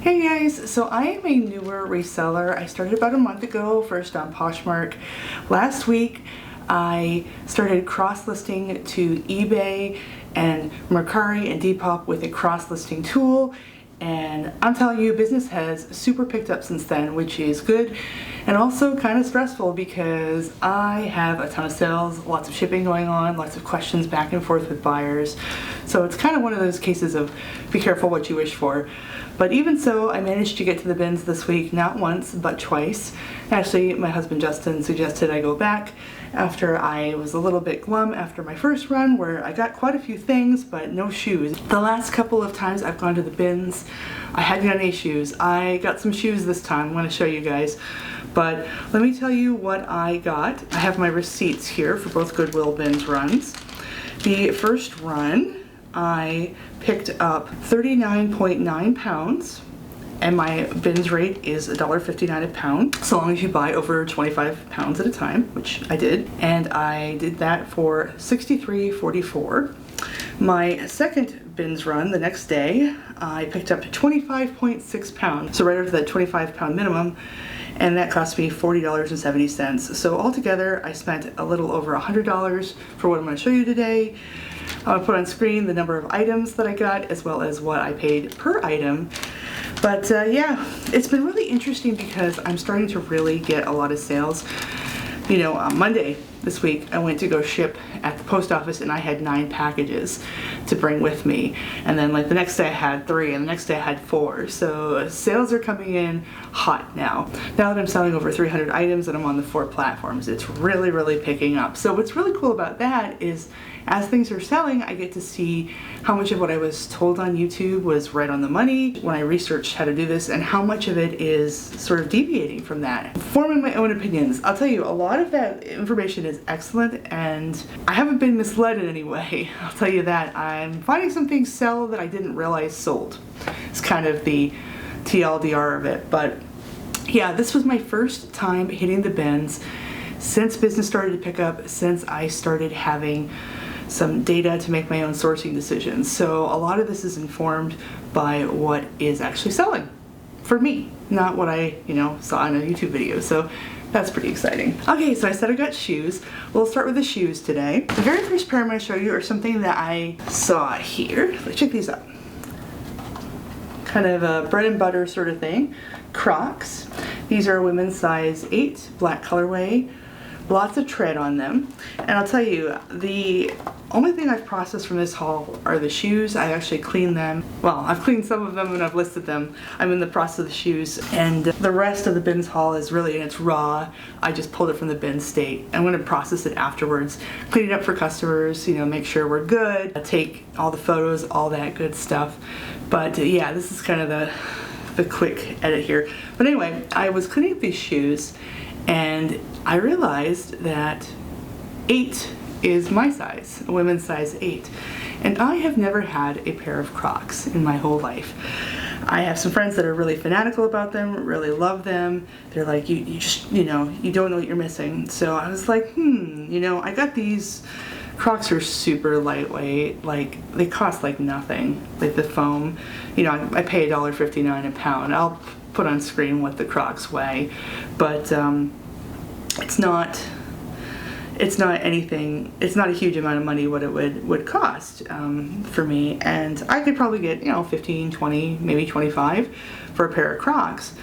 Hey guys, so I am a newer reseller. I started about a month ago, first on Poshmark. Last week I started cross-listing to eBay and Mercari and Depop with a cross-listing tool, and I'm telling you, business has super picked up since then, which is good and also kind of stressful because I have a ton of sales, lots of shipping going on, lots of questions back and forth with buyers. So it's kind of one of those cases of be careful what you wish for. But even so, I managed to get to the bins this week, not once, but twice. Actually, my husband Justin suggested I go back after I was a little bit glum after my first run, where I got quite a few things, but no shoes. The last couple of times I've gone to the bins, I hadn't got any shoes. I got some shoes this time. I'm going to show you guys. But let me tell you what I got. I have my receipts here for both Goodwill bins runs. The first run, I picked up 39.9 pounds, and my bins rate is $1.59 a pound, so long as you buy over 25 pounds at a time, which I did. And I did that for $63.44. My second bins run the next day, I picked up 25.6 pounds, so right over that 25 pound minimum, and that cost me $40.70. So altogether, I spent a little over $100 for what I'm going to show you today. I'll put on screen the number of items that I got as well as what I paid per item. But yeah, it's been really interesting because I'm starting to really get a lot of sales. You know, on Monday this week, I went to go ship at the post office and I had 9 packages to bring with me. And then like the next day I had 3 and the next day I had 4. So sales are coming in hot now. Now that I'm selling over 300 items and I'm on the 4 platforms, it's really, really picking up. So what's really cool about that is as things are selling, I get to see how much of what I was told on YouTube was right on the money when I researched how to do this and how much of it is sort of deviating from that. Forming my own opinions. I'll tell you, a lot of that information is excellent and I haven't been misled in any way. I'll tell you that. I'm finding some things sell that I didn't realize sold. It's kind of the TLDR of it. But yeah, this was my first time hitting the bins since business started to pick up, since I started having some data to make my own sourcing decisions. So a lot of this is informed by what is actually selling for me, not what I, saw in a YouTube video. So that's pretty exciting. Okay, so I said I got shoes. We'll start with the shoes today. The very first pair I'm going to show you are something that I saw here. Let's check these out. Kind of a bread and butter sort of thing. Crocs. These are women's size 8, black colorway. Lots of tread on them. And I'll tell you, the only thing I've processed from this haul are the shoes. I actually cleaned them. Well, I've cleaned some of them and I've listed them. I'm in the process of the shoes, and the rest of the bins haul is really in its raw. I just pulled it from the bin state. I'm going to process it afterwards, clean it up for customers, make sure we're good, take all the photos, all that good stuff. But yeah, this is kind of the quick edit here. But anyway, I was cleaning up these shoes and I realized that 8 is my size, a women's size 8. And I have never had a pair of Crocs in my whole life. I have some friends that are really fanatical about them, really love them. They're like, you just, you don't know what you're missing. So I was like, I got these. Crocs are super lightweight, like they cost like nothing, like the foam. I pay $1.59 a pound. I'll put on screen what the Crocs weigh, but it's not anything. It's not a huge amount of money what it would cost for me, and I could probably get 15, 20, maybe 25 for a pair of Crocs.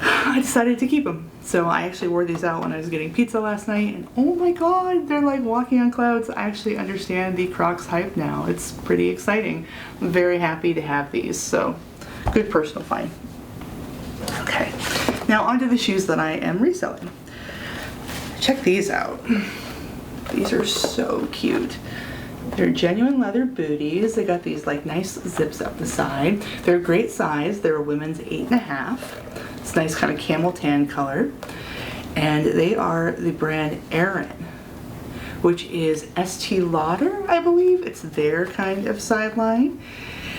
I decided to keep them. So I actually wore these out when I was getting pizza last night, and oh my god, they're like walking on clouds. I actually understand the Crocs hype now. It's pretty exciting. I'm very happy to have these, so good personal find. Okay, now onto the shoes that I am reselling. Check these out. These are so cute. They're genuine leather booties. They got these like nice zips up the side. They're a great size. They're a women's 8.5. It's nice kind of camel tan color. And they are the brand Erin, which is Estee Lauder, I believe. It's their kind of sideline.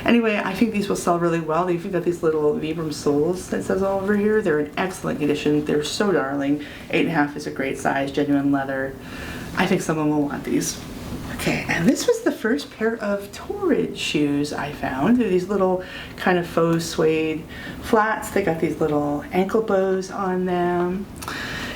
Anyway, I think these will sell really well. They've got these little Vibram soles that says all over here. They're in excellent condition. They're so darling. 8.5 is a great size, genuine leather. I think someone will want these. Okay, and this was the first pair of Torrid shoes I found. They're these little kind of faux suede flats. They got these little ankle bows on them.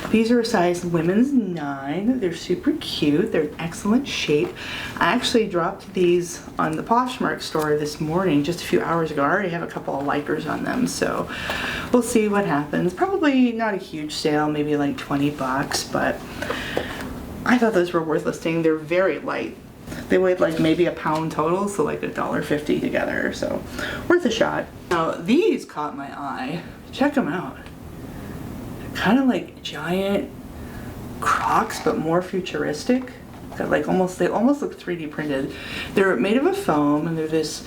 These are a size women's 9. They're super cute. They're in excellent shape. I actually dropped these on the Poshmark store this morning, just a few hours ago. I already have a couple of likers on them, so we'll see what happens. Probably not a huge sale, maybe like 20 bucks, but I thought those were worth listing. They're very light. They weighed like maybe a pound total, so like $1.50 together, so worth a shot. Now these caught my eye. Check them out. Kind of like giant Crocs, but more futuristic. Got like they almost look 3D printed. They're made of a foam, and they're this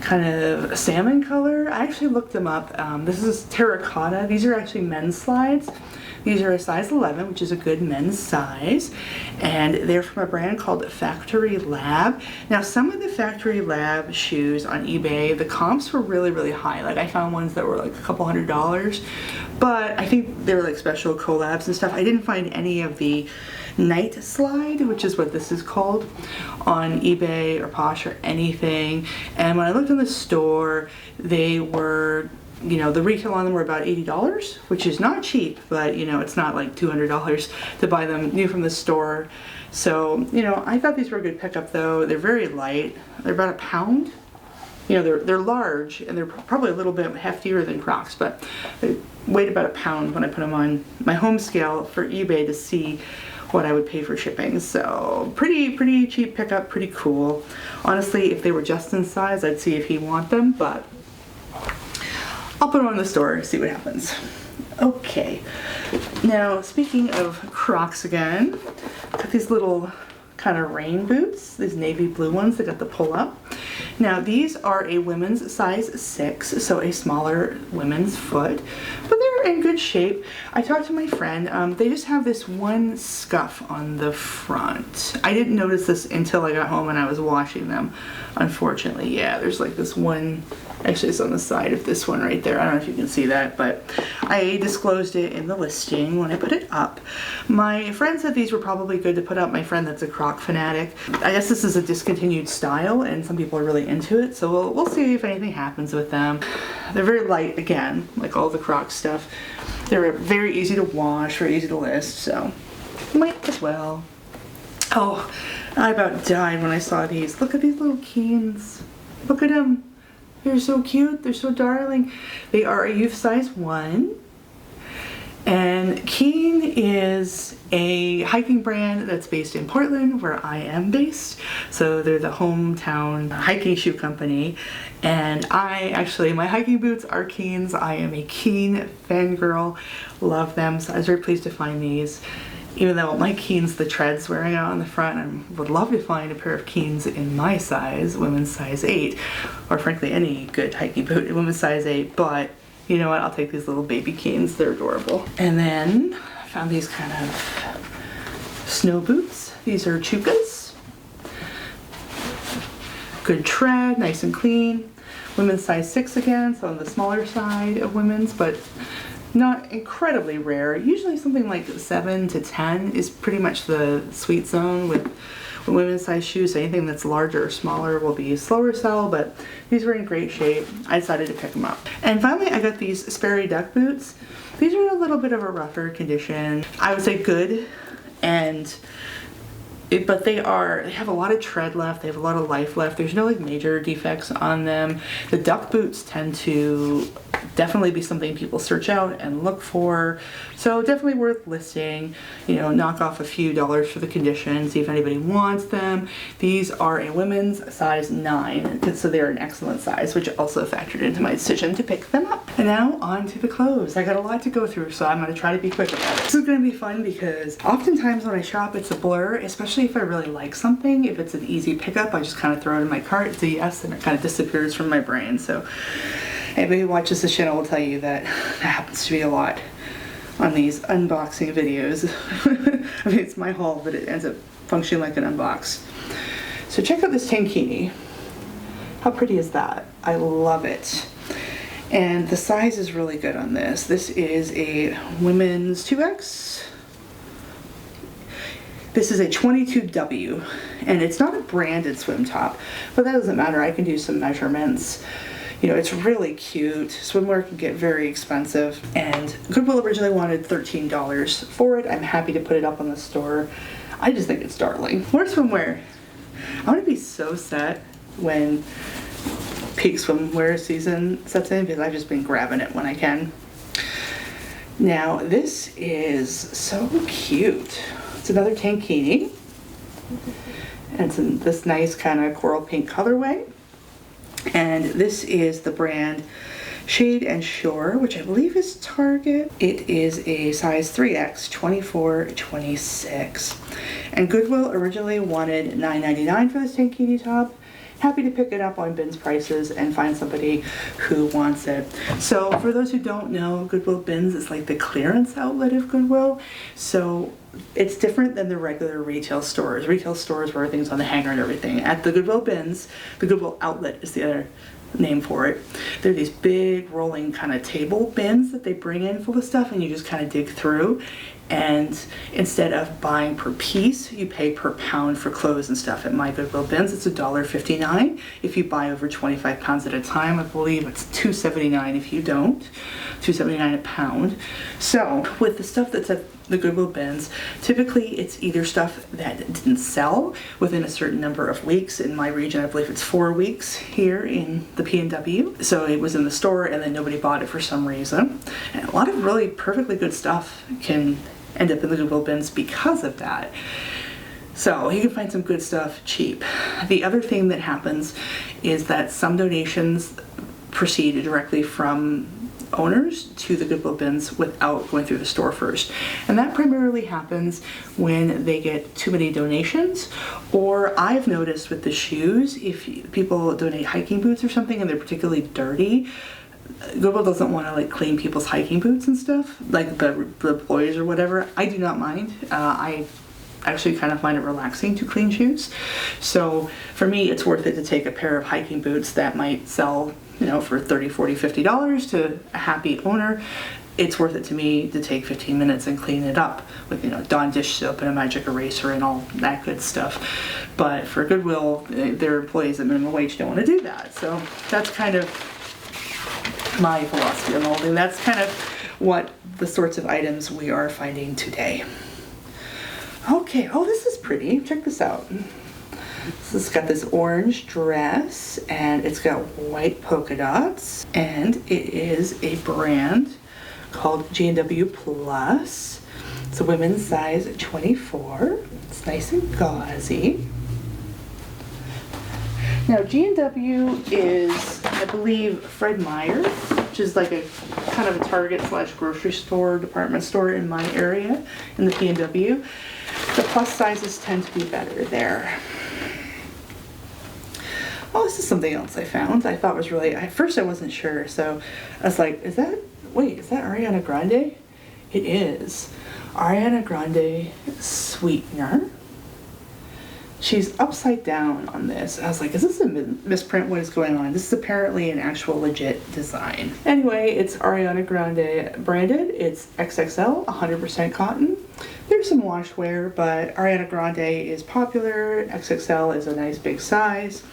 kind of salmon color. I actually looked them up. This is terracotta. These are actually men's slides. These are a size 11, which is a good men's size, and they're from a brand called Factory Lab. Now, some of the Factory Lab shoes on eBay, the comps were really, really high. Like, I found ones that were like a couple $100s, but I think they were like special collabs and stuff. I didn't find any of the Night Slide, which is what this is called, on eBay or Posh or anything. And when I looked in the store, they were, you know, the retail on them were about $80, which is not cheap, but you know, it's not like $200 to buy them new from the store. So, you know, I thought these were a good pickup though. They're very light. They're about a pound. You know, they're large, and they're probably a little bit heftier than Crocs, but they weighed about a pound when I put them on my home scale for eBay to see what I would pay for shipping. So pretty cheap pickup, pretty cool. Honestly, if they were Justin's size, I'd see if he'd want them, but I'll put them on the store, see what happens. Okay, now speaking of Crocs again, got these little kind of rain boots, these navy blue ones that got the pull up. Now these are a women's size 6, so a smaller women's foot, but they're in good shape. I talked to my friend, they just have this one scuff on the front. I didn't notice this until I got home and I was washing them, unfortunately. Yeah, there's like this one, actually it's on the side of this one right there. I don't know if you can see that, but I disclosed it in the listing when I put it up. My friend said these were probably good to put up. My friend that's a Croc fanatic. I guess this is a discontinued style and some people are really into it, so we'll see if anything happens with them. They're very light, again, like all the Croc stuff. They're very easy to wash, very easy to list, so might as well. Oh, I about died when I saw these. Look at these little Keens. Look at them. They're so cute. They're so darling. They are a youth size 1. And Keen is a hiking brand that's based in Portland, where I am based. So they're the hometown hiking shoe company. And my hiking boots are Keens. I am a Keen fangirl. Love them. So I was very pleased to find these. Even though my Keens, the tread's wearing out on the front, I would love to find a pair of Keens in my size, women's size 8, or frankly any good hiking boot in women's size 8, but you know what, I'll take these little baby Keens, they're adorable. And then I found these kind of snow boots. These are Chukas. Good tread, nice and clean. Women's size 6 again, so on the smaller side of women's, but not incredibly rare. Usually something like 7 to 10 is pretty much the sweet zone with women's size shoes. Anything that's larger or smaller will be slower sell, but these were in great shape. I decided to pick them up. And finally, I got these Sperry Duck boots. These are in a little bit of a rougher condition. I would say good, but they have a lot of tread left, they have a lot of life left. There's no like major defects on them. The duck boots tend to definitely be something people search out and look for, so definitely worth listing. You know, knock off a few dollars for the condition, see if anybody wants them. These are a women's size 9, so they're an excellent size, which also factored into my decision to pick them up. And now on to the clothes. I got a lot to go through, so I'm going to try to be quick about it. This is going to be fun because oftentimes when I shop it's a blur, especially if I really like something. If it's an easy pickup, I just kind of throw it in my cart, it's a yes, and it kind of disappears from my brain. So anybody who watches this channel will tell you that happens to be a lot on these unboxing videos. I mean, it's my haul, but it ends up functioning like an unbox. So check out this tankini. How pretty is that? I love it. And the size is really good on this. This is a women's 2X. This is a 22W, and it's not a branded swim top, but that doesn't matter. I can do some measurements. You know, it's really cute. Swimwear can get very expensive, and Goodwill originally wanted $13 for it. I'm happy to put it up on the store. I just think it's darling. More swimwear. I'm gonna be so set when peak swimwear season sets in because I've just been grabbing it when I can. Now, this is so cute. It's another tankini. And it's in this nice kind of coral pink colorway. And this is the brand Shade and Shore, which I believe is Target. It is a size 3X, 24-26. And Goodwill originally wanted $9.99 for this tankini top. Happy to pick it up on bins prices and find somebody who wants it. So for those who don't know, Goodwill bins is like the clearance outlet of Goodwill. So it's different than the regular retail stores. Retail stores where everything's on the hanger and everything. At the Goodwill bins, the Goodwill outlet is the other name for it. They're these big rolling kind of table bins that they bring in full of stuff, and you just kind of dig through. And instead of buying per piece, you pay per pound for clothes and stuff. At my Goodwill bins, it's $1.59 if you buy over 25 pounds at a time. I believe it's $2.79 if you don't. $2.79 a pound. So with the stuff that's at the Goodwill bins, typically it's either stuff that didn't sell within a certain number of weeks. In my region, I believe it's 4 weeks here in the P&W. So it was in the store and then nobody bought it for some reason. And a lot of really perfectly good stuff can end up in the Goodwill bins because of that. So you can find some good stuff cheap. The other thing that happens is that some donations proceed directly from owners to the Goodwill bins without going through the store first. And that primarily happens when they get too many donations, or I've noticed with the shoes, if people donate hiking boots or something and they're particularly dirty, Goodwill doesn't want to like clean people's hiking boots and stuff, like the boys or whatever. I do not mind. I actually kind of find it relaxing to clean shoes. So for me, it's worth it to take a pair of hiking boots that might sell, you know, for $30, $40, $50 to a happy owner. It's worth it to me to take 15 minutes and clean it up with, you know, Dawn dish soap and a magic eraser and all that good stuff. But for Goodwill, their employees at minimum wage don't want to do that. So that's kind of my philosophy on molding. That's kind of what the sorts of items we are finding today. Okay, oh, this is pretty. Check this out. So it's got this orange dress and it's got white polka dots, and it is a brand called G&W Plus. It's a women's size 24. It's nice and gauzy. Now G&W is, I believe, Fred Meyer, which is like a kind of a Target / grocery store, department store in my area, in the P&W. The plus sizes tend to be better there. Oh, this is something else I found. I thought was really, at first I wasn't sure, so I was like, is that Ariana Grande? It is. Ariana Grande sweetener. She's upside down on this. I was like, is this a misprint? What is going on? This is apparently an actual legit design. Anyway, it's Ariana Grande branded. It's XXL, 100% cotton. There's some wash wear, but Ariana Grande is popular. XXL is a nice big size.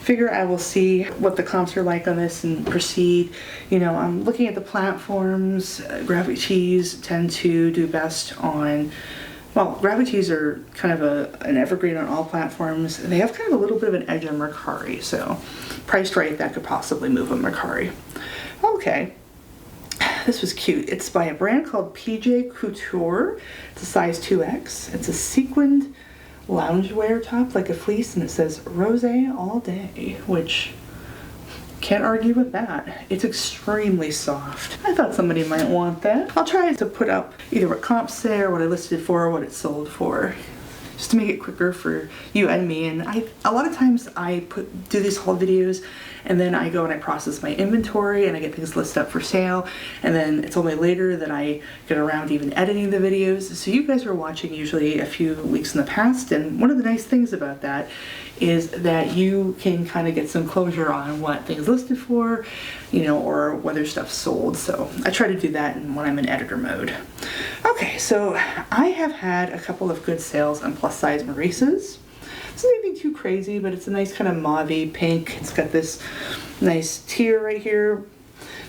Figure I will see what the comps are like on this and proceed. You know, I'm looking at the platforms. Gravity tees tend to do best on, well, gravity tees are kind of an evergreen on all platforms. They have kind of a little bit of an edge on Mercari, so priced right, that could possibly move on Mercari. Okay, this was cute. It's by a brand called PJ Couture. It's a size 2X. It's a sequined loungewear top, like a fleece, and it says rosé all day, which can't argue with that. It's extremely soft. I thought somebody might want that. I'll try to put up either what comps say or what I listed for or what it sold for, just to make it quicker for you and me. And a lot of times I do these haul videos and then I go and I process my inventory and I get things listed up for sale, and then it's only later that I get around to even editing the videos. So you guys are watching usually a few weeks in the past, and one of the nice things about that is that you can kind of get some closure on what things listed for, you know, or whether stuff's sold. So I try to do that when I'm in editor mode. Okay. Okay, so I have had a couple of good sales on plus size Maurices. It's not anything too crazy, but it's a nice kind of mauve-y pink. It's got this nice tier right here.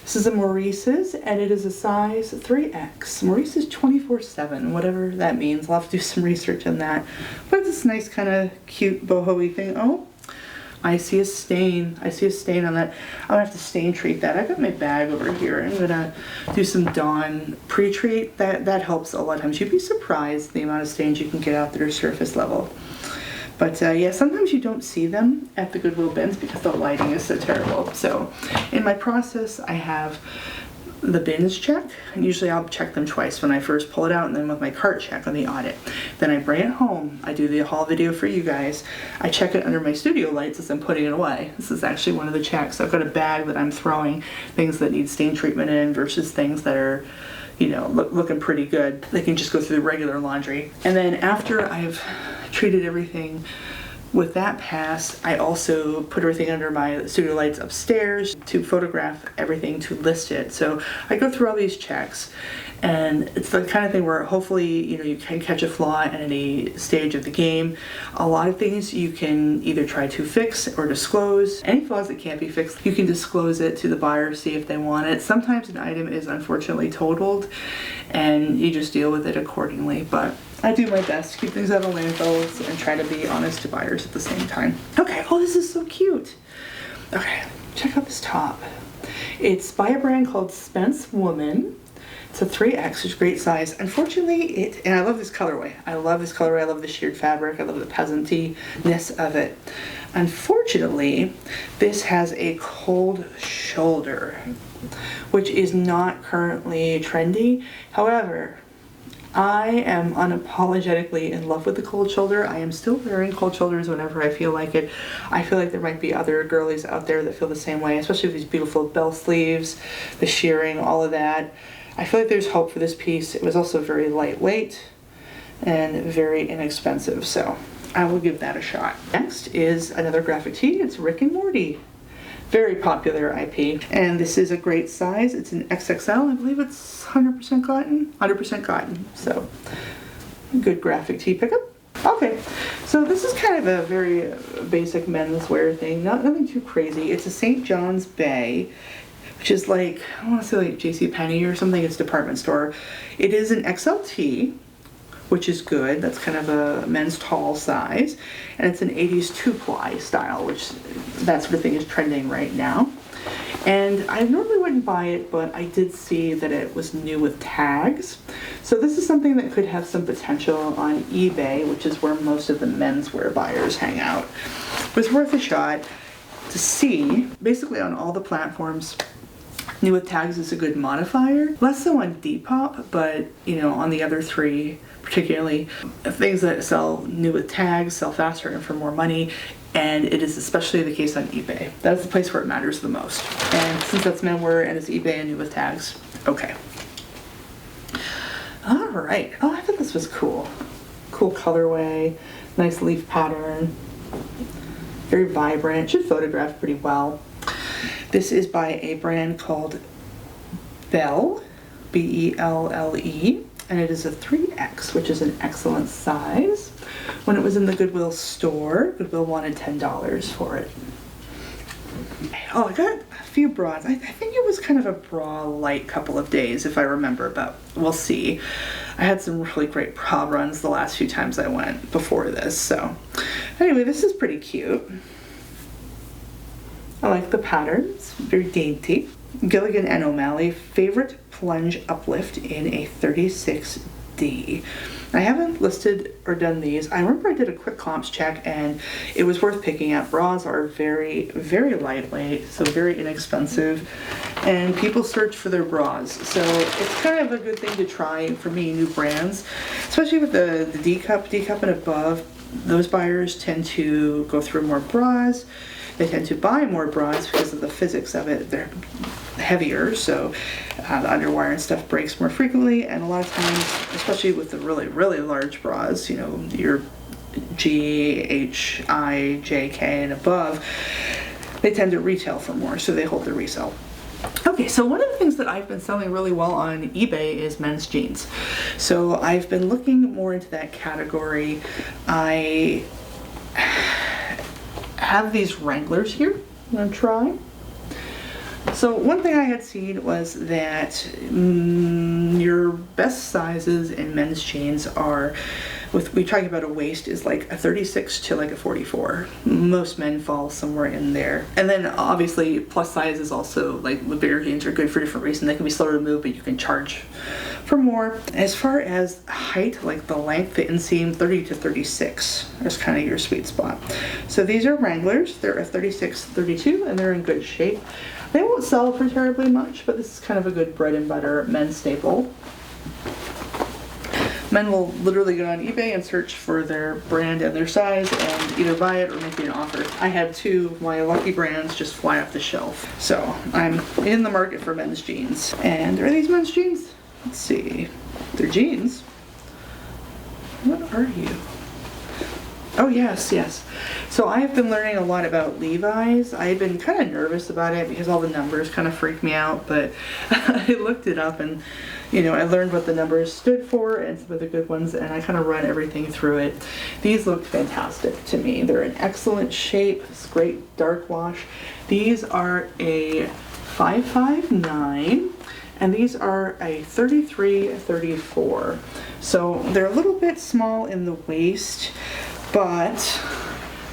This is a Maurice's, and it is a size 3X. Maurice's 24/7, whatever that means. I'll have to do some research on that. But it's this nice kind of cute boho-y thing. Oh, I see a stain. I see a stain on that. I'm gonna have to stain treat that. I got my bag over here. I'm gonna do some Dawn pre-treat. That helps a lot of times. You'd be surprised the amount of stains you can get out that are surface level. But yeah, sometimes you don't see them at the Goodwill bins because the lighting is so terrible. So in my process, I have the bins check. And usually I'll check them twice, when I first pull it out and then with my cart check on the audit. Then I bring it home. I do the haul video for you guys. I check it under my studio lights as I'm putting it away. This is actually one of the checks. I've got a bag that I'm throwing things that need stain treatment in versus things that are, you know, looking pretty good. They can just go through the regular laundry. And then after I've treated everything with that pass, I also put everything under my studio lights upstairs to photograph everything to list it. So I go through all these checks, and it's the kind of thing where hopefully, you know, you can catch a flaw at any stage of the game. A lot of things you can either try to fix or disclose. Any flaws that can't be fixed, you can disclose it to the buyer, see if they want it. Sometimes an item is unfortunately totaled, and you just deal with it accordingly. But I do my best to keep things out of landfills and try to be honest to buyers at the same time. Okay, oh, this is so cute. Okay, check out this top. It's by a brand called Spence Woman. It's a 3X, it's a great size. Unfortunately, and I love this colorway. I love this colorway, I love the sheared fabric, I love the peasanty-ness of it. Unfortunately, this has a cold shoulder, which is not currently trendy. However, I am unapologetically in love with the cold shoulder. I am still wearing cold shoulders whenever I feel like it. I feel like there might be other girlies out there that feel the same way, especially with these beautiful bell sleeves, the shearing, all of that. I feel like there's hope for this piece. It was also very lightweight and very inexpensive, so I will give that a shot. Next is another graphic tee. It's Rick and Morty. Very popular IP, and this is a great size. It's an XXL. I believe it's 100% cotton. 100% cotton. So, good graphic tee pickup. Okay, so this is kind of a very basic menswear thing. Nothing too crazy. It's a St. John's Bay, which is like, I want to say like JCPenney or something. It's a department store. It is an XLT, which is good. That's kind of a men's tall size. And it's an 80s two-ply style, which that sort of thing is trending right now. And I normally wouldn't buy it, but I did see that it was new with tags. So this is something that could have some potential on eBay, which is where most of the menswear buyers hang out. It was worth a shot to see. Basically on all the platforms, new with tags is a good modifier. Less so on Depop, but you know, on the other three, particularly things that sell new with tags sell faster and for more money, and it is especially the case on eBay. That's the place where it matters the most. And since that's menwear and it's eBay and new with tags, okay. All right. Oh, I thought this was cool. Cool colorway, nice leaf pattern, very vibrant. Should photograph pretty well. This is by a brand called Belle, B-E-L-L-E, and it is a 3X, which is an excellent size. When it was in the Goodwill store, Goodwill wanted $10 for it. Oh, I got a few bras. I think it was kind of a bra light couple of days, if I remember, but we'll see. I had some really great bra runs the last few times I went before this, so. Anyway, this is pretty cute. I like the patterns, very dainty. Gilligan and O'Malley, favorite plunge uplift in a 36D. I haven't listed or done these. I remember I did a quick comps check and it was worth picking up. Bras are very, very lightweight, so very inexpensive, and people search for their bras. So it's kind of a good thing to try for me, new brands, especially with the D cup and above. Those buyers tend to go through more bras. They tend to buy more bras because of the physics of it. They're heavier, so the underwire and stuff breaks more frequently, and a lot of times, especially with the really, really large bras, you know, your G, H, I, J, K, and above, they tend to retail for more, so they hold the resale. Okay, so one of the things that I've been selling really well on eBay is men's jeans. So I've been looking more into that category. I have these Wranglers here. I'm gonna try. So one thing I had seen was that your best sizes in men's jeans are, we're talking about a waist, is like a 36 to like a 44. Most men fall somewhere in there. And then obviously plus size is also, like the bigger jeans are good for different reasons. They can be slower to move, but you can charge for more. As far as height, like the length, the inseam, 30 to 36 is kind of your sweet spot. So these are Wranglers. They're a 36, 32, and they're in good shape. They won't sell for terribly much, but this is kind of a good bread and butter men's staple. Men will literally go on eBay and search for their brand and their size and either buy it or make me an offer. I had two of my lucky brands just fly off the shelf. So I'm in the market for men's jeans. And are these men's jeans? Let's see. They're jeans. What are you? Oh yes, yes. So I have been learning a lot about Levi's. I've been kind of nervous about it because all the numbers kind of freak me out, but I looked it up and, you know, I learned what the numbers stood for and some of the good ones, and I kind of run everything through it. These look fantastic to me. They're in excellent shape. It's great dark wash. These are a 559. And these are a 33, 34. So they're a little bit small in the waist, but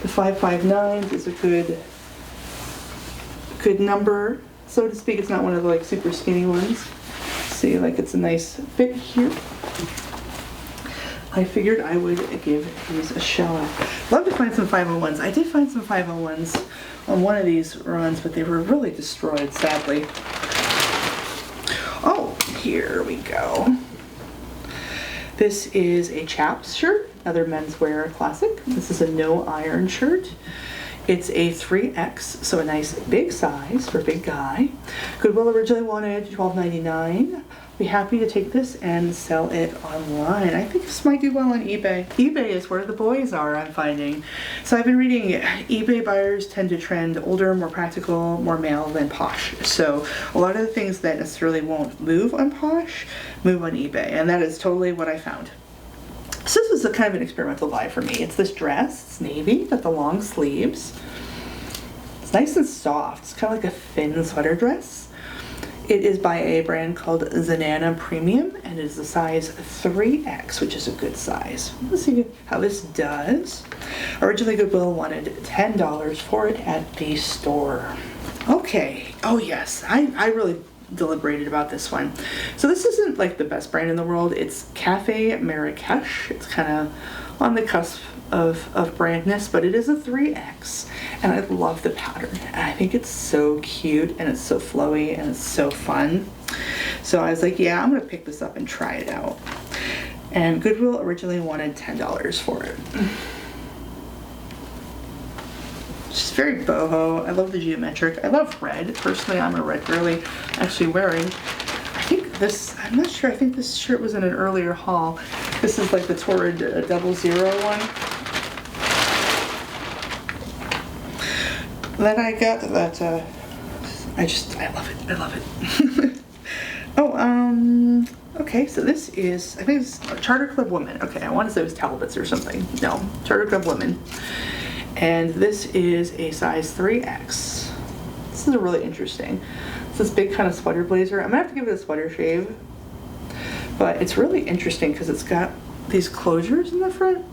the 559 is a good number, so to speak. It's not one of the like super skinny ones. See, like it's a nice fit here. I figured I would give these a shot. Love to find some 501s. I did find some 501s on one of these runs, but they were really destroyed, sadly. Oh, here we go. This is a chaps shirt, another menswear classic. This is a no iron shirt. It's a 3X, so a nice big size for a big guy. Goodwill originally wanted $12.99. Be happy to take this and sell it online. I think this might do well on eBay. eBay is where the boys are, I'm finding. So I've been reading eBay buyers tend to trend older, more practical, more male than posh. So a lot of the things that necessarily won't move on posh move on eBay, and that is totally what I found. So this was a kind of an experimental buy for me. It's this dress, it's navy, got the long sleeves. It's nice and soft. It's kind of like a thin sweater dress. It is by a brand called Zanana Premium, and it is a size 3X, which is a good size. Let's see how this does. Originally, Goodwill wanted $10 for it at the store. Okay, oh yes, I really deliberated about this one. So this isn't like the best brand in the world. It's Cafe Marrakesh. It's kind of on the cusp of brandness, but it is a 3X, and I love the pattern. I think it's so cute, and it's so flowy, and it's so fun. So I was like, yeah, I'm gonna pick this up and try it out. And Goodwill originally wanted $10 for it. It's very boho. I love the geometric. I love red. Personally, I'm a red girly. Actually wearing, I think this, I'm not sure, I think this shirt was in an earlier haul. This is like the Torrid 00 one. Then I got that, I love it, I love it. Oh, okay, so this is, I think it's Charter Club Woman. Okay, I want to say it was Talbot's or something. No, Charter Club Woman. And this is a size 3X. This is really interesting. It's this big kind of sweater blazer. I'm gonna have to give it a sweater shave. But it's really interesting because it's got these closures in the front.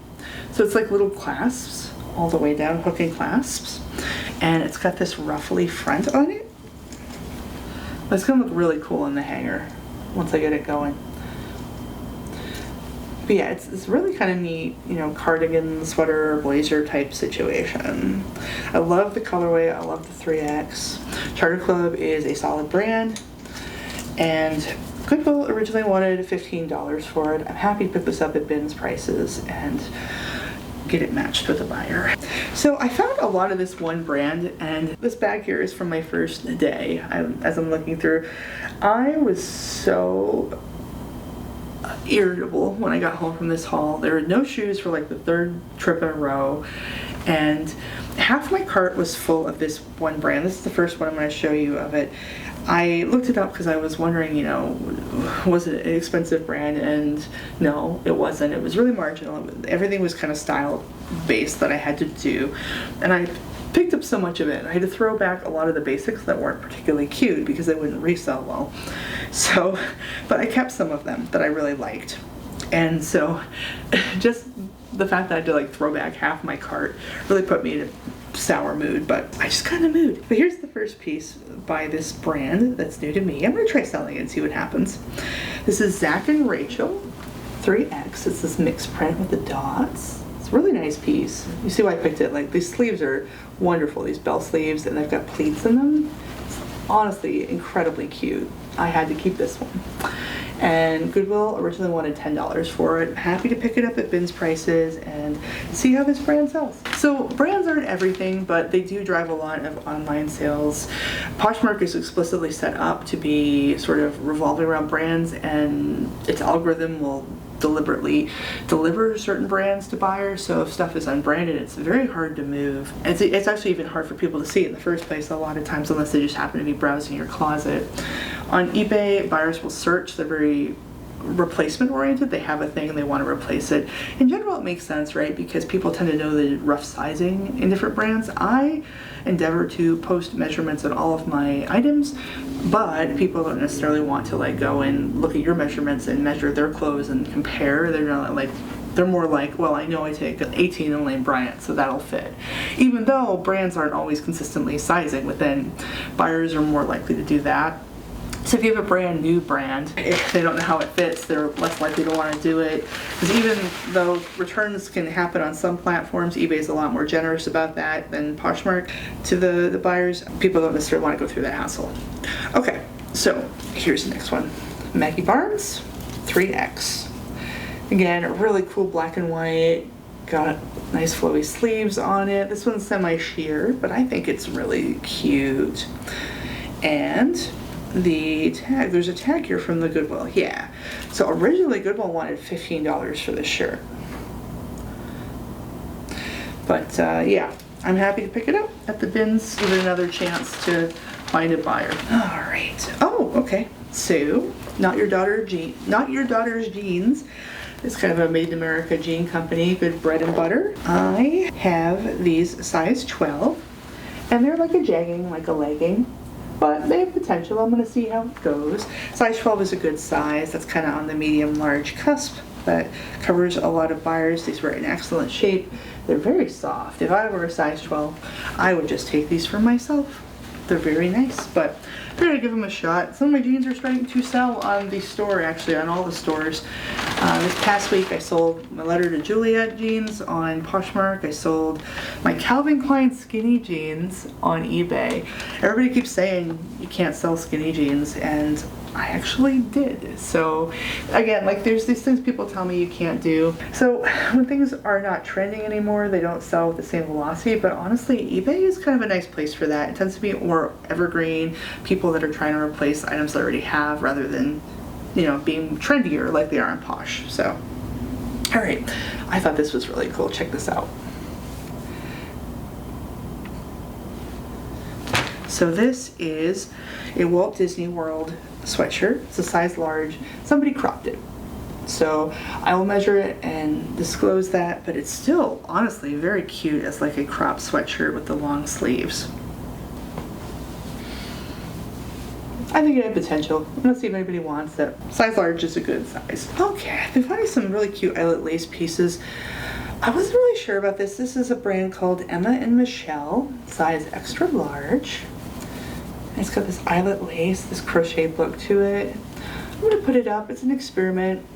So it's like little clasps all the way down, hooking clasps. And it's got this ruffly front on it. But it's gonna look really cool in the hanger once I get it going. But yeah, it's really kind of neat, you know, cardigan, sweater, blazer type situation. I love the colorway. I love the 3X. Charter Club is a solid brand, and Goodwill originally wanted $15 for it. I'm happy to pick this up at Bin's prices and get it matched with a buyer. So I found a lot of this one brand, and this bag here is from my first day. As I'm looking through, I was so irritable when I got home from this haul. There were no shoes for like the third trip in a row, and half my cart was full of this one brand. This is the first one I'm going to show you of it. I looked it up because I was wondering, was it an expensive brand? And no, it wasn't. It was really marginal. Everything was kind of style based that I had to do. And I picked up so much of it. I had to throw back a lot of the basics that weren't particularly cute because they wouldn't resell well. So, but I kept some of them that I really liked. And so just the fact that I had to throw back half my cart really put me in a sour mood, but I just got in a mood. But here's the first piece by this brand that's new to me. I'm gonna try selling it and see what happens. This is Zach and Rachel 3X. It's this mixed print with the dots. It's a really nice piece. You see why I picked it. These sleeves are wonderful, these bell sleeves, and they've got pleats in them. It's honestly incredibly cute. I had to keep this one. And Goodwill originally wanted $10 for it. Happy to pick it up at bins prices and see how this brand sells. So brands aren't everything, but they do drive a lot of online sales. Poshmark is explicitly set up to be sort of revolving around brands, and its algorithm will deliberately deliver certain brands to buyers. So if stuff is unbranded, it's very hard to move. It's actually even hard for people to see in the first place a lot of times, unless they just happen to be browsing your closet. On eBay, buyers will search. They're very replacement oriented. They have a thing and they want to replace it. In general, it makes sense, right? Because people tend to know the rough sizing in different brands. I endeavor to post measurements on all of my items, but people don't necessarily want to go and look at your measurements and measure their clothes and compare. They're not they're more well, I know I take an 18 in Lane Bryant, so that'll fit. Even though brands aren't always consistently sizing within, buyers are more likely to do that. So if you have a brand new brand, if they don't know how it fits, they're less likely to want to do it. Because even though returns can happen on some platforms, eBay's a lot more generous about that than Poshmark to the buyers. People don't necessarily want to go through that hassle. Okay, so here's the next one. Maggie Barnes, 3X. Again, a really cool black and white. Got nice flowy sleeves on it. This one's semi-sheer, but I think it's really cute. And the tag, there's a tag here from the Goodwill, yeah. So originally Goodwill wanted $15 for this shirt. But yeah, I'm happy to pick it up at the bins, give it another chance to find a buyer. All right, oh, okay. So, Not Your Daughter's Jeans. It's kind of a made in America jean company, good bread and butter. I have these size 12, and they're like a jegging, like a legging. But they have potential. I'm going to see how it goes. Size 12 is a good size. That's kind of on the medium-large cusp. That covers a lot of buyers. These were in excellent shape. They're very soft. If I were a size 12, I would just take these for myself. They're very nice, but I'm going to give them a shot. Some of my jeans are starting to sell on the store, actually, on all the stores. This past week, I sold my Letter to Juliet jeans on Poshmark. I sold my Calvin Klein skinny jeans on eBay. Everybody keeps saying you can't sell skinny jeans, and I actually did. So again, there's these things people tell me you can't do. So when things are not trending anymore, they don't sell with the same velocity, but honestly, eBay is kind of a nice place for that. It tends to be more evergreen, people that are trying to replace items they already have rather than, being trendier like they are on Posh. So, all right, I thought this was really cool. Check this out. So this is a Walt Disney World sweatshirt. It's a size large. Somebody cropped it. So I will measure it and disclose that, but it's still honestly very cute as a cropped sweatshirt with the long sleeves. I think it had potential. Let's see if anybody wants it. Size large is a good size. Okay, I've been finding some really cute eyelet lace pieces. I wasn't really sure about this. This is a brand called Emma and Michelle, size extra large. It's got this eyelet lace, this crocheted look to it. I'm going to put it up. It's an experiment.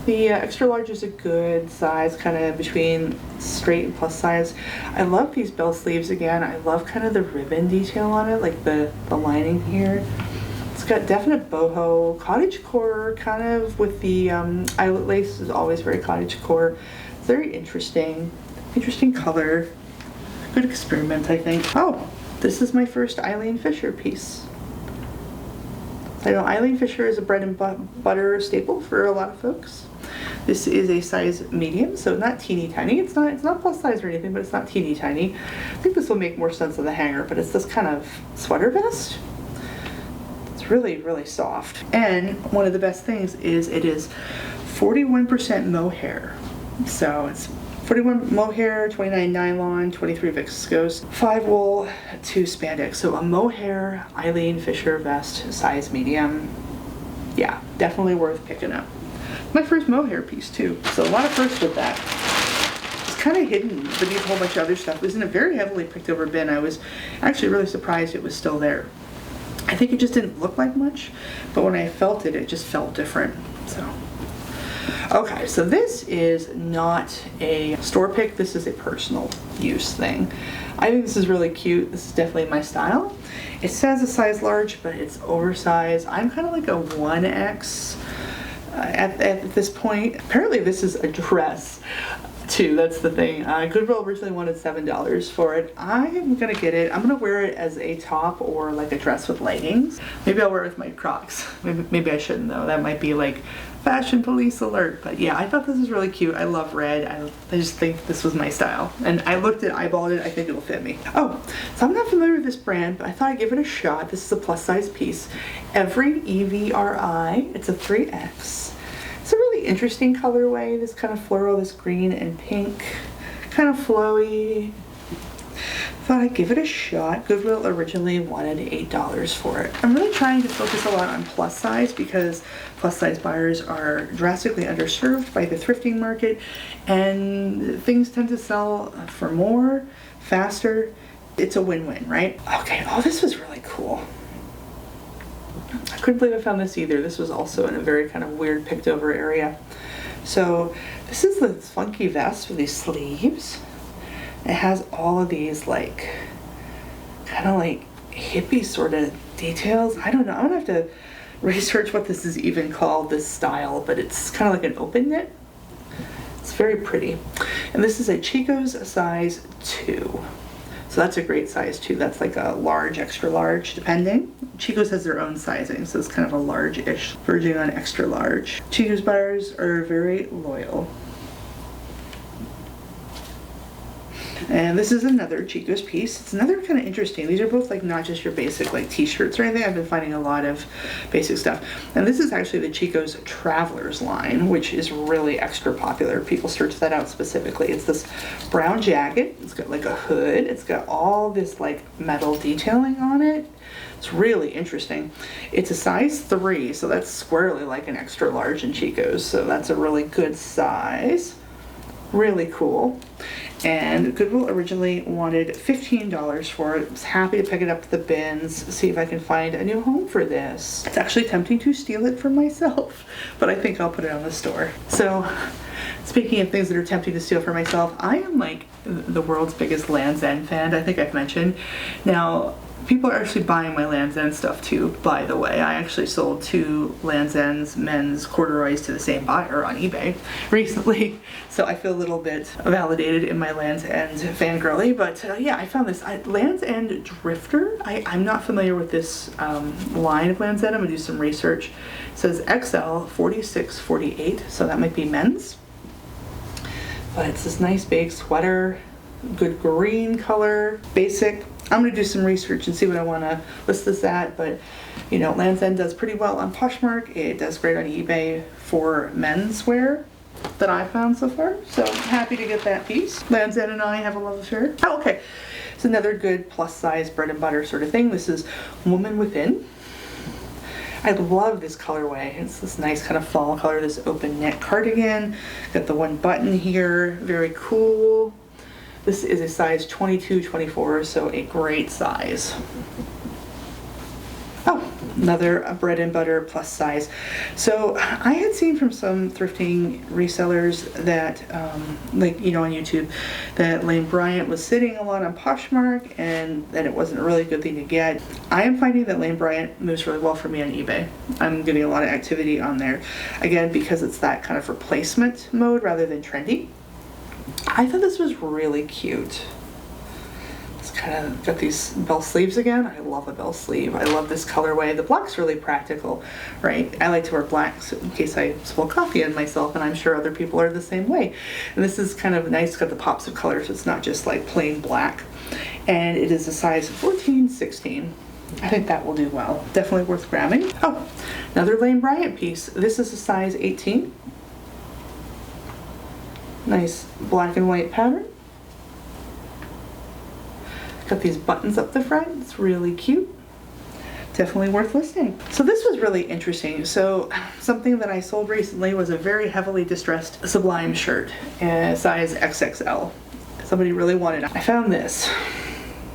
The extra large is a good size, kind of between straight and plus size. I love these bell sleeves again. I love kind of the ribbon detail on it, like the lining here. It's got definite boho, cottagecore, kind of with the eyelet lace is always very cottagecore. It's very interesting color. Good experiment, I think. Oh, this is my first Eileen Fisher piece. I know Eileen Fisher is a bread and butter staple for a lot of folks. This is a size medium, so not teeny tiny. It's not plus size or anything, but it's not teeny tiny. I think this will make more sense on the hanger, but it's this kind of sweater vest. It's really, really soft. And one of the best things is it is 41% mohair. So it's 41 mohair, 29 nylon, 23 viscose, 5 wool, 2 spandex. So a mohair Eileen Fisher vest, size medium. Yeah, definitely worth picking up. My first mohair piece too. So a lot of firsts with that. It's kind of hidden beneath a whole bunch of other stuff. It was in a very heavily picked over bin. I was actually really surprised it was still there. I think it just didn't look like much, but when I felt it, it just felt different. So. Okay, so this is not a store pick, this is a personal use thing. I think this is really cute. This is definitely my style. It says a size large, but it's oversized. I'm kind of like a 1X at this point. Apparently this is a dress too, that's the thing. Goodwill originally wanted $7 for it. I'm gonna get it. I'm gonna wear it as a top or like a dress with leggings. Maybe I'll wear it with my Crocs. Maybe I shouldn't though. That might be like fashion police alert. But yeah, I thought this was really cute. I love red. I just think this was my style. And I looked at, eyeballed it. I think it'll fit me. Oh, so I'm not familiar with this brand, but I thought I'd give it a shot. This is a plus size piece. Every EVRI. It's a 3X. It's a really interesting colorway, this kind of floral, this green and pink, kind of flowy. Thought I'd give it a shot. Goodwill originally wanted $8 for it. I'm really trying to focus a lot on plus size because plus size buyers are drastically underserved by the thrifting market, and things tend to sell for more, faster. It's a win-win, right? Okay, oh, this was really cool. I couldn't believe I found this either. This was also in a very kind of weird picked over area. So this is this funky vest with these sleeves. It has all of these like kind of like hippie sort of details. I don't know. I'm gonna have to research what this is even called, this style, but it's kind of like an open knit. It's very pretty. And this is a Chico's size 2. So that's a great size too. That's like a large, extra large, depending. Chico's has their own sizing, so it's kind of a large-ish, verging on extra large. Chico's buyers are very loyal. And this is another Chico's piece. It's another kind of interesting. These are both like not just your basic like t-shirts or anything. I've been finding a lot of basic stuff. And this is actually the Chico's Travelers line, which is really extra popular. People search that out specifically. It's this brown jacket. It's got like a hood. It's got all this like metal detailing on it. It's really interesting. It's a size 3, so that's squarely like an extra large in Chico's. So that's a really good size. Really cool. And Goodwill originally wanted $15 for it. I was happy to pick it up to the bins, see if I can find a new home for this. It's actually tempting to steal it for myself, but I think I'll put it on the store. So speaking of things that are tempting to steal for myself, I am like the world's biggest Land's End fan, I think I've mentioned. Now, people are actually buying my Land's End stuff too, by the way. I actually sold 2 Land's End's men's corduroys to the same buyer on eBay recently, so I feel a little bit validated in my Land's End fangirly. But yeah, I found this Land's End Drifter. I'm not familiar with this line of Land's End. I'm gonna do some research. It says XL 46-48, so that might be men's. But it's this nice big sweater, good green color, basic. I'm going to do some research and see what I want to list this at, but you know, Land's End does pretty well on Poshmark. It does great on eBay for menswear that I found so far, so I'm happy to get that piece. Land's End and I have a love affair. Oh, okay. It's another good plus size bread and butter sort of thing. This is Woman Within. I love this colorway. It's this nice kind of fall color, this open neck cardigan. Got the one button here, very cool. This is a size 22-24, so a great size. Oh, another bread and butter plus size. So I had seen from some thrifting resellers that, like, you know, on YouTube, that Lane Bryant was sitting a lot on Poshmark and that it wasn't a really good thing to get. I am finding that Lane Bryant moves really well for me on eBay. I'm getting a lot of activity on there. Again, because it's that kind of replacement mode rather than trendy. I thought this was really cute. It's kind of got these bell sleeves again. I love a bell sleeve. I love this colorway. The black's really practical, right? I like to wear black so in case I spill coffee on myself, and I'm sure other people are the same way. And this is kind of nice. It's got the pops of color, so it's not just like plain black. And it is a size 14-16. I think that will do well. Definitely worth grabbing. Oh, another Lane Bryant piece. This is a size 18. Nice black and white pattern. Got these buttons up the front. It's really cute. Definitely worth listing. So this was really interesting. So something that I sold recently was a very heavily distressed Sublime shirt, size XXL. Somebody really wanted it. I found this.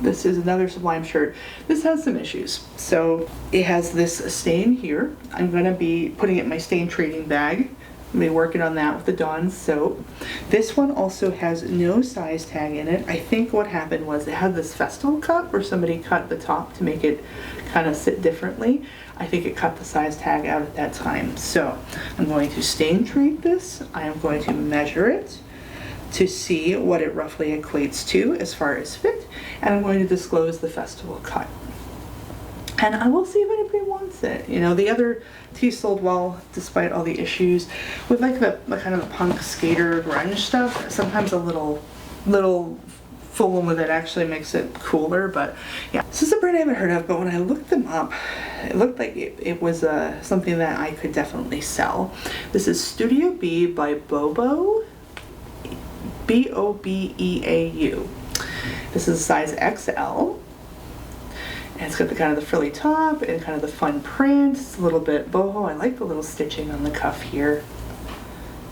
This is another Sublime shirt. This has some issues. So it has this stain here. I'm gonna be putting it in my stain treating bag. I'm gonna be working on that with the Dawn soap. This one also has no size tag in it. I think what happened was it had this festival cut where somebody cut the top to make it kind of sit differently. I think it cut the size tag out at that time. So I'm going to stain treat this. I am going to measure it to see what it roughly equates to as far as fit, and I'm going to disclose the festival cut. And I will see if anybody wants it. You know, the other tee sold well despite all the issues. With like the kind of the punk skater grunge stuff, sometimes a little fooling with it actually makes it cooler, but yeah. This is a brand I haven't heard of, but when I looked them up, it looked like it was something that I could definitely sell. This is Studio B by Bobo. B-O-B-E-A-U. This is a size XL. And it's got the kind of the frilly top and kind of the fun print. It's a little bit boho. I like the little stitching on the cuff here.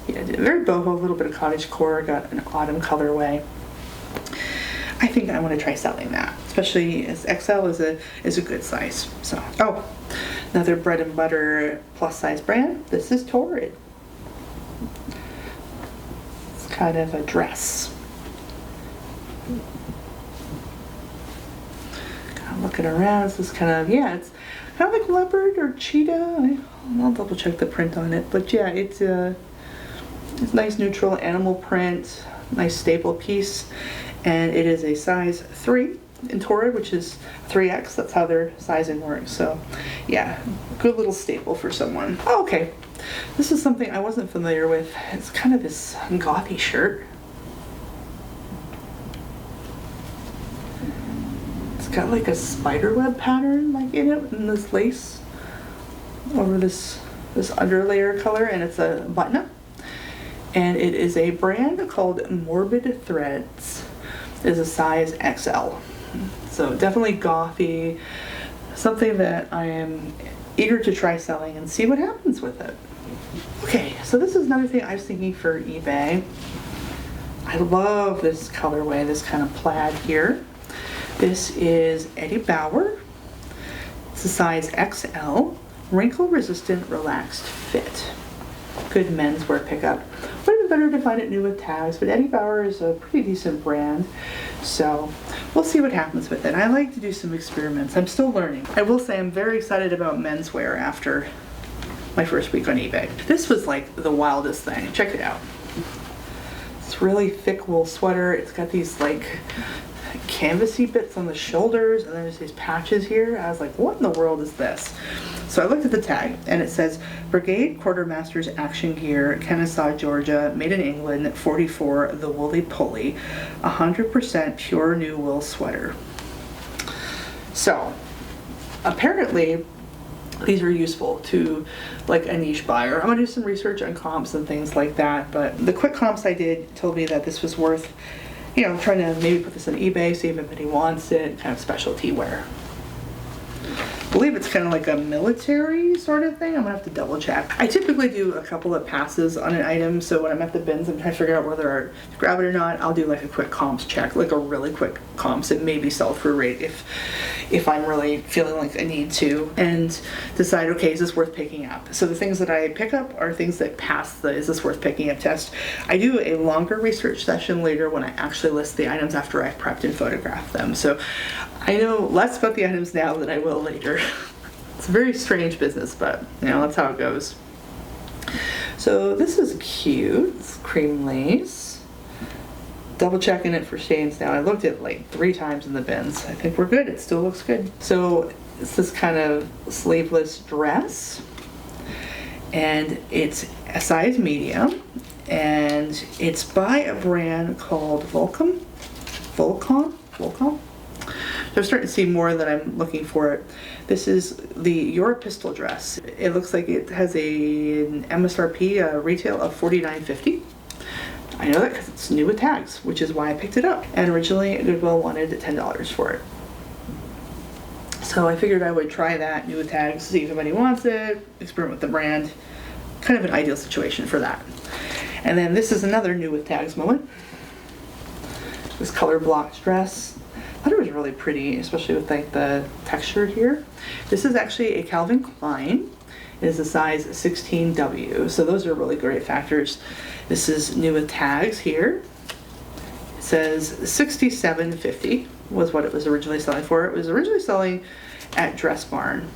Yeah, very boho, a little bit of cottage core. Got an autumn colorway. I think I want to try selling that, especially as XL is a good size. So, oh, another bread and butter plus size brand. This is Torrid. Kind of a dress. Kind of looking around, this is kind of, yeah, it's kind of like leopard or cheetah. I'll double check the print on it, but yeah, it's nice neutral animal print, nice staple piece, and it is a size 3 in Torrid, which is 3X. That's how their sizing works. So yeah, good little staple for someone. Oh, okay. This is something I wasn't familiar with. It's kind of this gothy shirt. It's got like a spider web pattern like in it, and this lace over this underlayer color, and it's a button up. And it is a brand called Morbid Threads. It is a size XL. So definitely gothy. Something that I am eager to try selling and see what happens with it. Okay, so this is another thing I was thinking for eBay. I love this colorway, this kind of plaid here. This is Eddie Bauer. It's a size XL, wrinkle resistant, relaxed fit. Good menswear pickup. Would have been better to find it new with tags, but Eddie Bauer is a pretty decent brand, so we'll see what happens with it. I like to do some experiments. I'm still learning. I will say I'm very excited about menswear after my first week on eBay. This was like the wildest thing. Check it out. It's really thick wool sweater. It's got these like canvasy bits on the shoulders, and then there's these patches here. I was like, what in the world is this? So I looked at the tag, and it says Brigade Quartermaster's Action Gear, Kennesaw, Georgia, made in England, 44, the Woolly Pulley, 100% pure new wool sweater. So apparently these are useful to like a niche buyer. I'm gonna do some research on comps and things like that, but the quick comps I did told me that this was worth, you know, trying to maybe put this on eBay, see if anybody wants it, kind of specialty wear. I believe it's kind of like a military sort of thing. I'm gonna have to double check. I typically do a couple of passes on an item, so when I'm at the bins, I'm trying to figure out whether to grab it or not. I'll do like a quick comps check, like a really quick comps, and maybe sell through rate if I'm really feeling like I need to, and decide, okay, is this worth picking up? So the things that I pick up are things that pass the is this worth picking up test. I do a longer research session later when I actually list the items after I've prepped and photographed them. So I know less about the items now than I will later. It's a very strange business, but you know, that's how it goes. So this is cute. It's cream lace. Double checking it for stains now. I looked at it like 3 times in the bins. I think we're good. It still looks good. So it's this kind of sleeveless dress, and it's a size medium, and it's by a brand called Volcom. They're starting to see more that I'm looking for it. This is the Your Pistol dress. It looks like it has an MSRP retail of $49.50. I know that because it's new with tags, which is why I picked it up. And originally Goodwill wanted $10 for it. So I figured I would try that, new with tags, see if anybody wants it, experiment with the brand. Kind of an ideal situation for that. And then this is another new with tags moment. This color blocked dress. I thought it was really pretty, especially with like the texture here. This is actually a Calvin Klein. It is a size 16W, so those are really great factors. This is new with tags here. It says $67.50 was what it was originally selling for. It was originally selling at Dress Barn,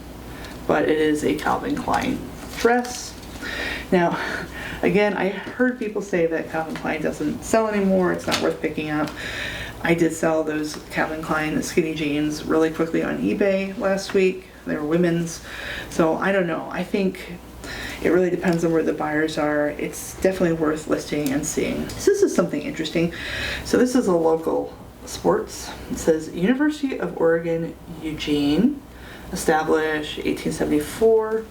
but it is a Calvin Klein dress. Now, again, I heard people say that Calvin Klein doesn't sell anymore, it's not worth picking up. I did sell those Calvin Klein skinny jeans really quickly on eBay last week. They were women's, so I don't know. I think it really depends on where the buyers are. It's definitely worth listing and seeing. This is something interesting. So this is a local sports. It says University of Oregon, Eugene, established 1874.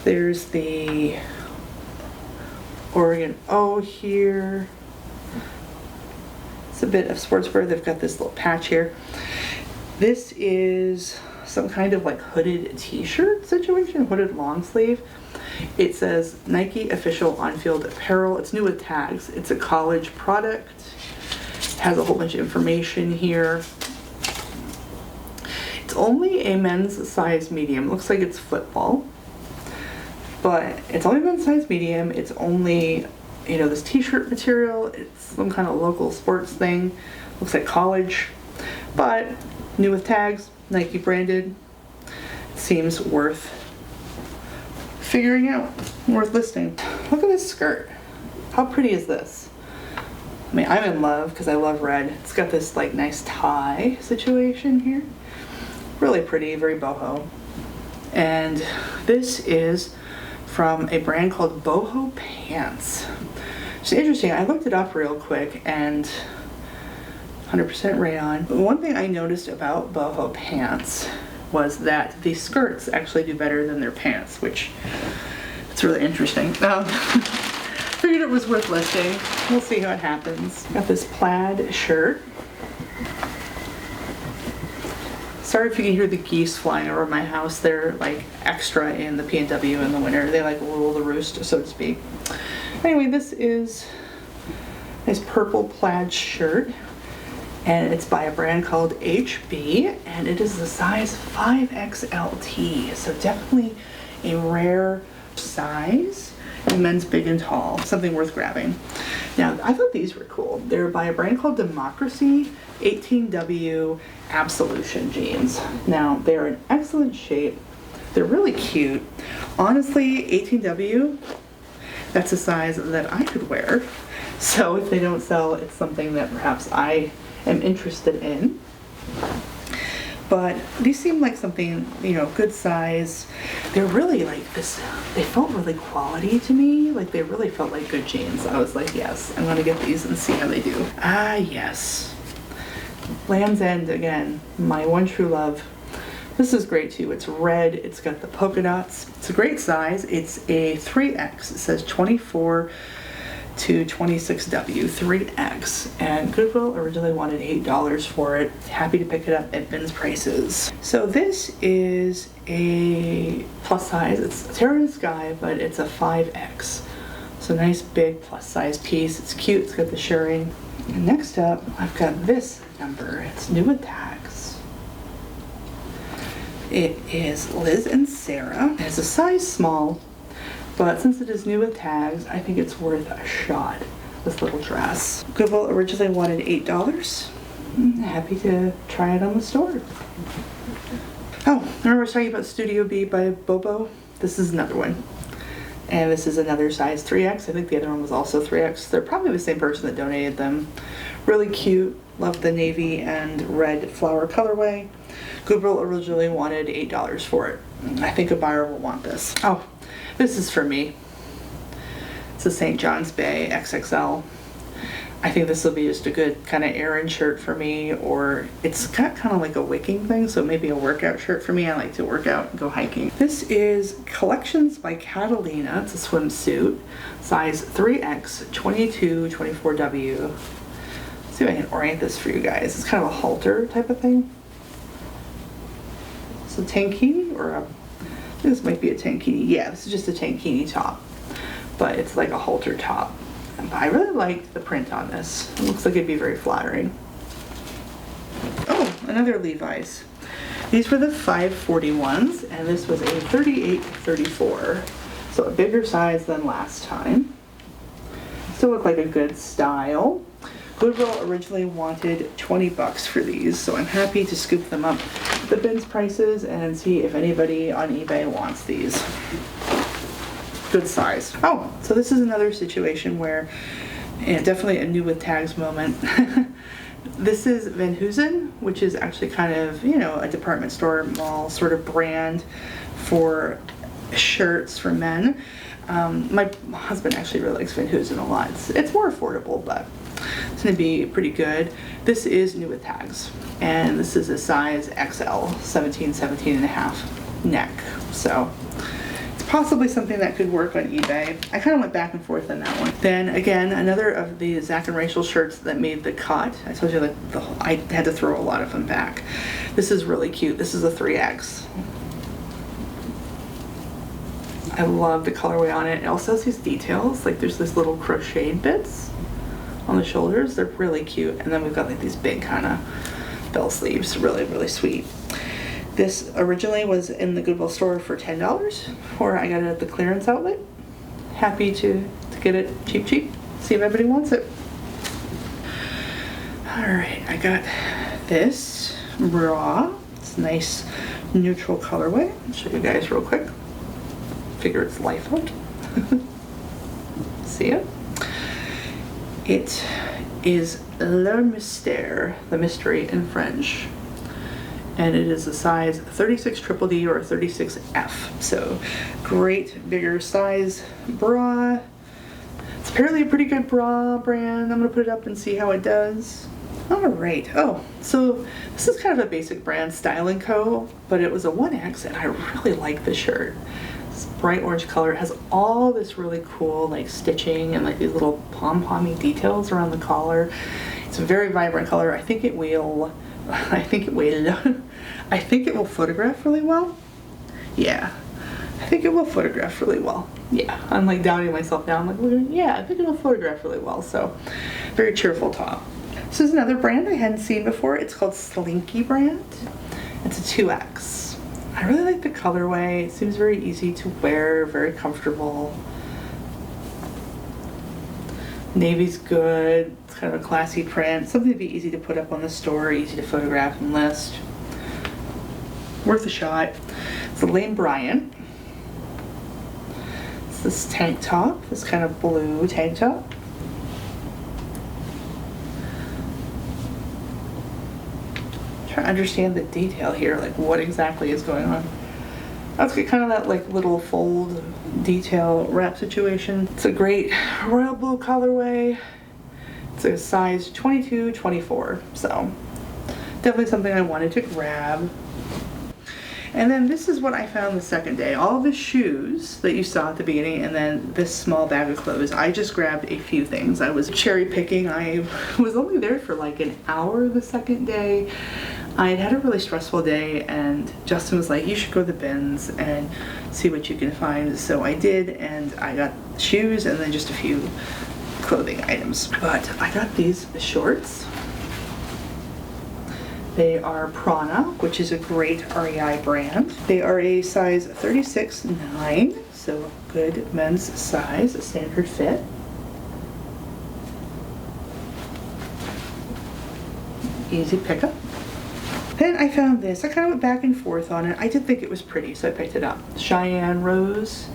There's the Oregon O here. It's a bit of sportswear. They've got this little patch here. This is some kind of like hooded t-shirt situation, hooded long sleeve. It says Nike official on-field apparel. It's new with tags. It's a college product. It has a whole bunch of information here. It's only a men's size medium. Looks like it's football, but it's only men's size medium. It's only, you know, this t-shirt material. It's some kind of local sports thing. Looks like college, but new with tags, Nike branded. Seems worth figuring out, worth listing. Look at this skirt. How pretty is this? I mean, I'm in love because I love red. It's got this like nice tie situation here. Really pretty, very boho. And this is from a brand called Boho Pants. It's interesting. I looked it up real quick and 100% rayon. But one thing I noticed about Boho Pants was that the skirts actually do better than their pants, which it's really interesting. Figured it was worth listing. We'll see how it happens. Got this plaid shirt. Sorry if you can hear the geese flying over my house. They're like extra in the P&W in the winter. They like rule the roost, so to speak. Anyway, this is a nice purple plaid shirt, and it's by a brand called HB, and it is the size 5XLT, so definitely a rare size in men's big and tall, something worth grabbing. Now, I thought these were cool. They're by a brand called Democracy 18W Absolution jeans. Now, they're in excellent shape. They're really cute. Honestly, 18W, that's a size that I could wear. So if they don't sell, it's something that perhaps I am interested in. But these seem like something, you know, good size. They're really like this, they felt really quality to me. Like they really felt like good jeans. I was like, yes, I'm gonna get these and see how they do. Ah, yes. Land's End, again, my one true love. This is great too. It's red, it's got the polka dots. It's a great size. It's a 3X. It says 24 to 26W, 3X, and Goodwill originally wanted $8 for it. Happy to pick it up at Ben's prices. So this is a plus size. It's Terra Sky, but it's a 5X. So nice big plus size piece. It's cute, it's got the shirring. And next up, I've got this number. It's new with tags. It is Liz and Sarah. It's a size small, but since it is new with tags, I think it's worth a shot, this little dress. Goodwill originally wanted $8. I'm happy to try it on the store. Oh, remember I was talking about Studio B by Bobo? This is another one. And this is another size 3X. I think the other one was also 3X. They're probably the same person that donated them. Really cute. Love the navy and red flower colorway. Goodwill originally wanted $8 for it. I think a buyer will want this. Oh, this is for me. It's a St. John's Bay XXL. I think this will be just a good kind of errand shirt for me, or it's got kind of like a wicking thing, so maybe a workout shirt for me. I like to work out and go hiking. This is Collections by Catalina. It's a swimsuit, size 3X, 22, 24W. Let's see if I can orient this for you guys. It's kind of a halter type of thing. It's a tankini, or a, this might be a tankini. Yeah, this is just a tankini top, but it's like a halter top. I really liked the print on this. It looks like it'd be very flattering. Oh, another Levi's. These were the 541s, and this was a 38-34. So a bigger size than last time. Still look like a good style. Goodwill originally wanted 20 bucks for these, so I'm happy to scoop them up the bins prices and see if anybody on eBay wants these. Good size. Oh, so this is another situation where, yeah, definitely a new with tags moment. This is Van Heusen, which is actually kind of, you know, a department store mall sort of brand for shirts for men. My husband actually really likes Van Heusen a lot. It's more affordable, but it's going to be pretty good. This is new with tags, and this is a size XL, 17 and a half neck. So possibly something that could work on eBay. I kind of went back and forth on that one. Then again, another of the Zach and Rachel shirts that made the cut. I told you, like, I had to throw a lot of them back. This is really cute. This is a 3X. I love the colorway on it. It also has these details, like there's this little crocheted bits on the shoulders. They're really cute. And then we've got like these big kind of bell sleeves. Really, really sweet. This originally was in the Goodwill store for $10, or I got it at the clearance outlet. Happy to get it cheap. See if everybody wants it. Alright, I got this bra. It's a nice neutral colorway. I'll show you guys real quick. Figure its life out. See it? It is Le Mystère, the mystery in French. And it is a size 36 triple D or 36F. So great bigger size bra. It's apparently a pretty good bra brand. I'm gonna put it up and see how it does. All right. Oh, so this is kind of a basic brand, Style & Co., but it was a 1X, and I really like the shirt. This bright orange color. It has all this really cool like stitching and like these little pom-pommy details around the collar. It's a very vibrant color. I think it will photograph really well. Yeah, I think it will photograph really well. Yeah, I'm like doubting myself now. I'm like, yeah, I think it'll photograph really well. So, very cheerful top. This is another brand I hadn't seen before. It's called Slinky brand. It's a 2X. I really like the colorway. It seems very easy to wear, very comfortable. Navy's good. It's kind of a classy print. Something to be easy to put up on the store, easy to photograph and list. Worth a shot. It's a Lane Bryant. It's this tank top, this kind of blue tank top. Trying to understand the detail here, like what exactly is going on. That's kind of that like little fold detail wrap situation. It's a great royal blue colorway. It's a size 22-24, so definitely something I wanted to grab. And then this is what I found the second day. All the shoes that you saw at the beginning, and then this small bag of clothes. I just grabbed a few things. I was cherry picking. I was only there for like an hour the second day. I had a really stressful day, and Justin was like, you should go to the bins and see what you can find. So I did, and I got shoes and then just a few clothing items. But I got these shorts. They are Prana, which is a great REI brand. They are a size 36-9, so good men's size, a standard fit. Easy pickup. Then I found this. I kind of went back and forth on it. I did think it was pretty, so I picked it up. Cheyenne Rose.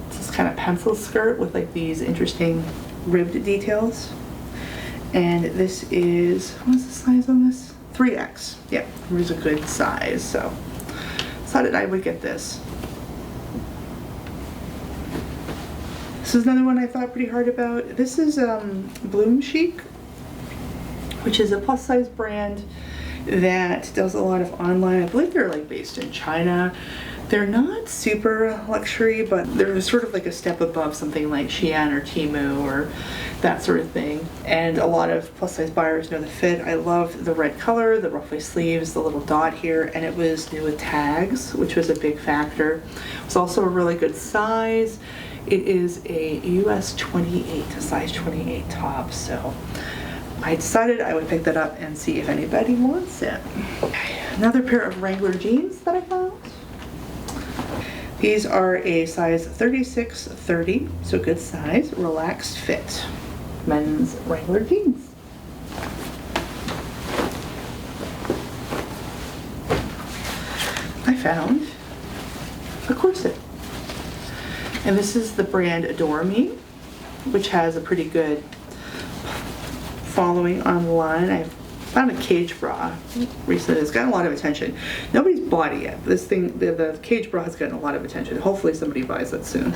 It's this kind of pencil skirt with like these interesting ribbed details. And this is, what's the size on this? 3X. Yeah, it was a good size, so decided I would get this. This is another one I thought pretty hard about. This is Bloom Chic. which is a plus size brand that does a lot of online. I believe they're like based in China. They're not super luxury, but they're sort of like a step above something like Shein or Temu or that sort of thing. And a lot of plus size buyers know the fit. I love the red color, the ruffly sleeves, the little dot here, and it was new with tags, which was a big factor. It's also a really good size. It is a US 28, a size 28 top, so I decided I would pick that up and see if anybody wants it. Another pair of Wrangler jeans that I found. These are a size 36-30, so good size, relaxed fit. Men's Wrangler jeans. I found a corset. And this is the brand Adore Me, which has a pretty good following online. I found a cage bra recently. It's gotten a lot of attention. Nobody's bought it yet. This thing, the cage bra has gotten a lot of attention. Hopefully somebody buys it soon.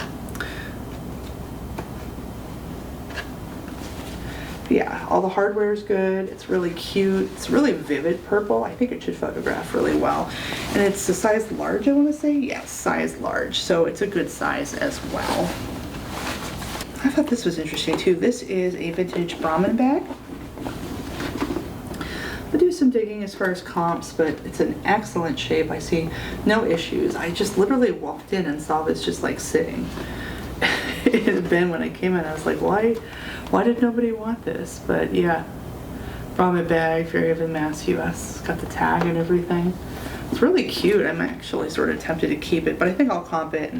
But yeah, all the hardware is good. It's really cute. It's really vivid purple. I think it should photograph really well. And it's a size large, I want to say. Yes, size large. So it's a good size as well. I thought this was interesting too. This is a vintage Brahmin bag. I'll do some digging as far as comps, but it's in excellent shape. I see no issues. I just literally walked in and saw this just like sitting in a bin when I came in. I was like, why did nobody want this? But yeah, Brahmin bag, Fairhaven, Mass, US. Got the tag and everything. It's really cute. I'm actually sort of tempted to keep it, but I think I'll comp it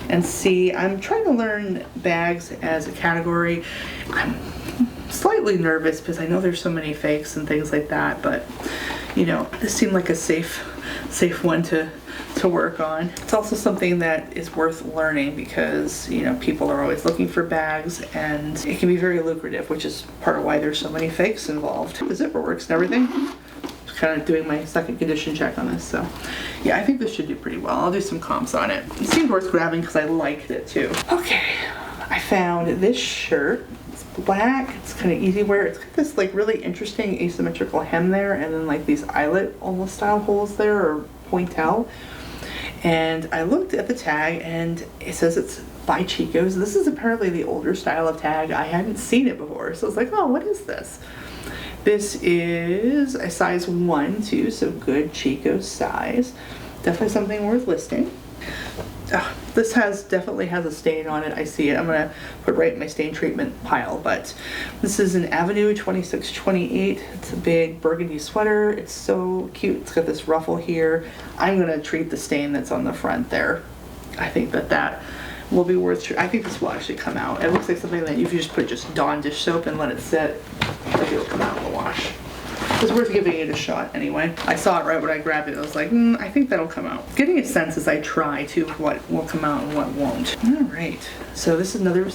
and see. I'm trying to learn bags as a category. I'm slightly nervous because I know there's so many fakes and things like that, but you know, this seemed like a safe one to work on. It's also something that is worth learning because, you know, people are always looking for bags and it can be very lucrative, which is part of why there's so many fakes involved. The zipper works and everything. Just kind of doing my second condition check on this, so yeah, I think this should do pretty well. I'll do some comps on it. It seemed worth grabbing because I liked it too. Okay, I found this shirt. It's black, it's kind of easy wear. It's got this like really interesting asymmetrical hem there and then like these eyelet almost style holes there or pointelle. And I looked at the tag and it says it's by Chico's. This is apparently the older style of tag. I hadn't seen it before, so I was like, oh, what is this? This is a size 1 too, so good Chico's size. Definitely something worth listing. This definitely has a stain on it. I see it. I'm gonna put right in my stain treatment pile, but this is an Avenue 2628. It's a big burgundy sweater. It's so cute. It's got this ruffle here. I'm gonna treat the stain that's on the front there. I think that will be worth. I think this will actually come out. It looks like something that if you just put Dawn dish soap and let it sit, I think it'll come out in the wash. It's worth giving it a shot anyway. I saw it right when I grabbed it. I was like, I think that'll come out. Getting a sense as I try to what will come out and what won't. All right, so this is another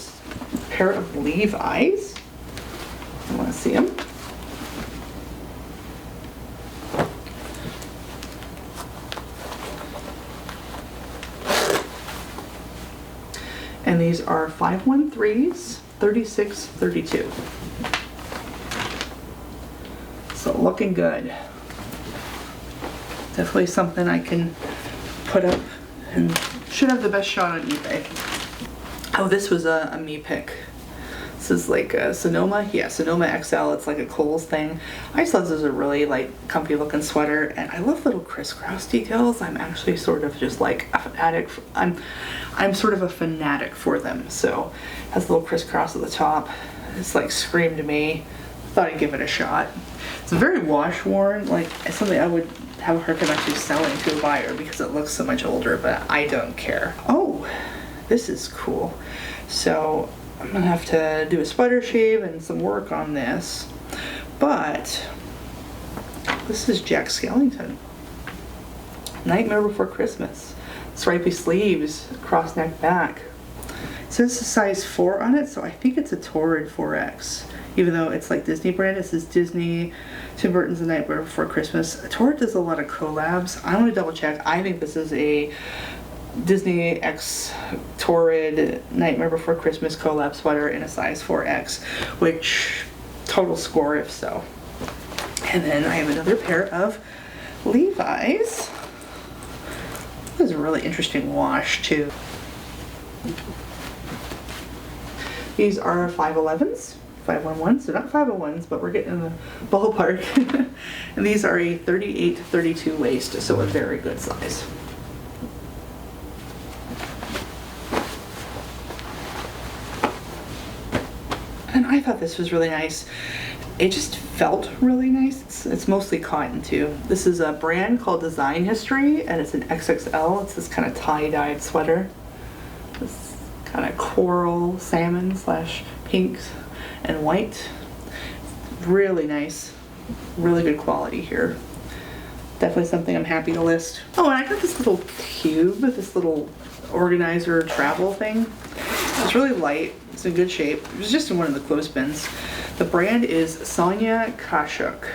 pair of Levi's. I want to see them. And these are 513s, 36-32. So looking good. Definitely something I can put up and should have the best shot on eBay. Oh, this was a me pick. This is like a Sonoma. Yeah, Sonoma XL. It's like a Kohl's thing. I just thought this was a really like comfy looking sweater and I love little crisscross details. I'm actually sort of just like a fanatic. I'm sort of a fanatic for them. So it has a little crisscross at the top. It's like screamed to me. Thought I'd give it a shot. It's very wash worn, like it's something I would have a hard time actually selling to a buyer because it looks so much older, but I don't care. Oh, this is cool. So I'm gonna have to do a sweater shave and some work on this, but this is Jack Skellington. Nightmare Before Christmas. Stripy sleeves, cross neck back. It says a size 4 on it, so I think it's a Torrid 4X. Even though it's like Disney brand, this is Disney, Tim Burton's The Nightmare Before Christmas. Torrid does a lot of collabs. I want to double check. I think this is a Disney X Torrid Nightmare Before Christmas collab sweater in a size 4X, which total score if so. And then I have another pair of Levi's. This is a really interesting wash too. These are 511s, 511s, so not 501s, but we're getting in the ballpark. And these are a 38 to 32 waist, so a very good size. And I thought this was really nice. It just felt really nice. It's mostly cotton too. This is a brand called Design History, and it's an XXL. It's this kind of tie-dyed sweater. This kind of coral salmon slash pinks and white. Really nice. Really good quality here. Definitely something I'm happy to list. Oh, and I got this little cube, this little organizer travel thing. It's really light. It's in good shape. It was just in one of the clothespins. The brand is Sonia Kashuk.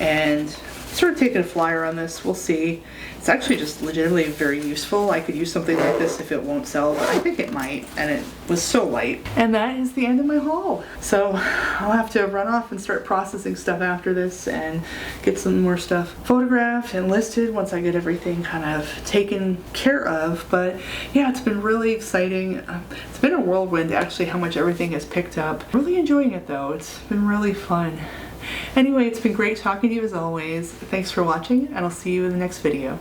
And sort of taking a flyer on this. We'll see. It's actually just legitimately very useful. I could use something like this if it won't sell, but I think it might. And it was so light. And that is the end of my haul. So I'll have to run off and start processing stuff after this and get some more stuff photographed and listed once I get everything kind of taken care of. But yeah, it's been really exciting. It's been a whirlwind actually how much everything has picked up. Really enjoying it though. It's been really fun. Anyway, it's been great talking to you as always. Thanks for watching, and I'll see you in the next video.